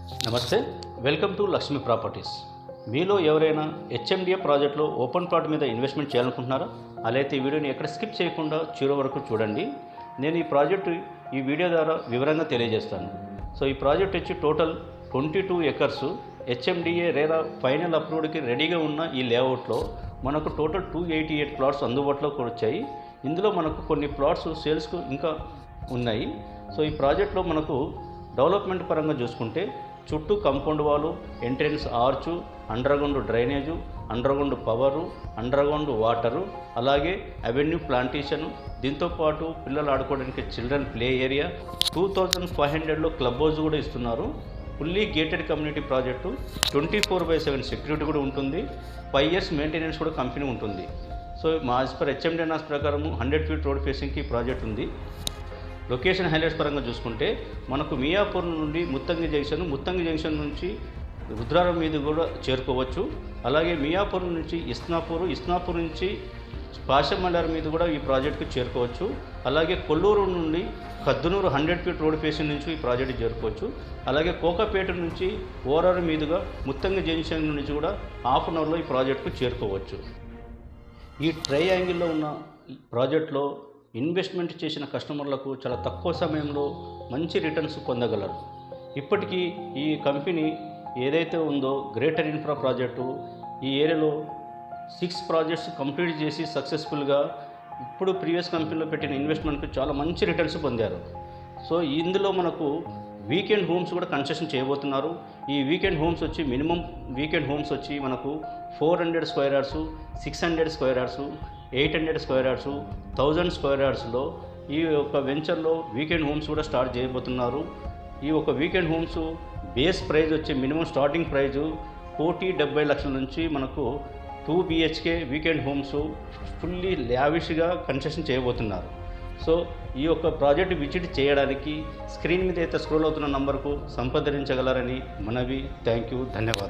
నమస్తే, welcome to Lakshmi properties. మీలో ఎవరైనా హెచ్ఎండిఏ ప్రాజెక్ట్లో ఓపెన్ ప్లాట్ మీద ఇన్వెస్ట్మెంట్ చేయాలనుకుంటున్నారా? అలా అయితే ఈ వీడియోని ఎక్కడ స్కిప్ చేయకుండా చివరి వరకు చూడండి. నేను ఈ వీడియో ద్వారా వివరంగా తెలియజేస్తాను. సో ఈ ప్రాజెక్ట్ వచ్చి total 22 acres HMDA RERA final అప్రూవ్డ్కి రెడీగా ఉన్న ఈ లేఅవుట్లో మనకు టోటల్ 288 ప్లాట్స్ అందుబాటులోకి వచ్చాయి. ఇందులో మనకు కొన్ని ప్లాట్స్ సేల్స్కు ఇంకా ఉన్నాయి. సో ఈ ప్రాజెక్ట్లో మనకు డెవలప్మెంట్ పరంగా చూసుకుంటే చుట్టూ compound wall, entrance arch, underground drainage, underground power, underground water, అలాగే అవెన్యూ ప్లాంటేషను, దీంతోపాటు పిల్లలు ఆడుకోవడానికి చిల్డ్రన్ ప్లే ఏరియా, 2500లో క్లబ్ హౌస్ కూడా ఇస్తున్నారు. Fully gated community project, 24/7 security కూడా ఉంటుంది. 5 years మెయింటెనెన్స్ కూడా కంపెనీ ఉంటుంది. సో యాజ్ పర్ హెచ్ఎండిఎన్ఆర్స్ ప్రకారము 100 feet రోడ్ ఫేసింగ్కి ప్రాజెక్ట్ ఉంది. లొకేషన్ హైలైట్స్ పరంగా చూసుకుంటే మనకు మియాపూర్ నుండి ముత్తంగి జంక్షన్ నుంచి రుద్రారం మీద కూడా చేరుకోవచ్చు. అలాగే మియాపూర్ నుంచి ఇస్నాపూర్ నుంచి పాషమల్లార్ మీద కూడా ఈ ప్రాజెక్టుకు చేరుకోవచ్చు. అలాగే కొల్లూరు నుండి కద్దునూరు 100 feet రోడ్ ఫేసింగ్ నుంచి ఈ ప్రాజెక్టు చేరుకోవచ్చు. అలాగే కోకాపేట నుంచి ఓరారు మీదుగా ముత్తంగి జంక్షన్ నుంచి కూడా హాఫ్ అన్ అవర్లో ఈ ప్రాజెక్టుకు చేరుకోవచ్చు. ఈ ట్రయాంగిల్లో ఉన్న ప్రాజెక్టులో ఇన్వెస్ట్మెంట్ చేసిన కస్టమర్లకు చాలా తక్కువ సమయంలో మంచి రిటర్న్స్ పొందగలరు. ఇప్పటికీ ఈ కంపెనీ ఏదైతే ఉందో గ్రేటర్ ఇన్ఫ్రా ప్రాజెక్టు ఈ ఏరియాలో 6 ప్రాజెక్ట్స్ కంప్లీట్ చేసి సక్సెస్ఫుల్గా ఇప్పుడు ప్రీవియస్ కంపెనీలో పెట్టిన ఇన్వెస్ట్మెంట్కి చాలా మంచి రిటర్న్స్ పొందారు. సో ఇందులో మనకు వీకెండ్ హోమ్స్ కూడా కన్స్ట్రక్షన్ చేయబోతున్నారు. ఈ వీకెండ్ హోమ్స్ వచ్చి మినిమం వీకెండ్ హోమ్స్ వచ్చి మనకు 400 square yards, 600 square yards, 800 square yards, 1000 square yardsలో ఈ యొక్క వెంచర్లో వీకెండ్ హోమ్స్ కూడా స్టార్ట్ చేయబోతున్నారు. ఈ ఒక వీకెండ్ హోమ్స్ బేస్ ప్రైజ్ వచ్చి మినిమం స్టార్టింగ్ ప్రైజు 1,70 లక్షల నుంచి మనకు 2 BHK వీకెండ్ హోమ్స్ ఫుల్లీ లావిష్గా కన్స్ట్రక్షన్ చేయబోతున్నారు. సో ఈ యొక్క ప్రాజెక్ట్ విజిట్ చేయడానికి స్క్రీన్ మీద అయితే స్క్రోల్ అవుతున్న నంబర్కు సంప్రదించగలరని మనవి. థ్యాంక్ యూ, ధన్యవాదాలు.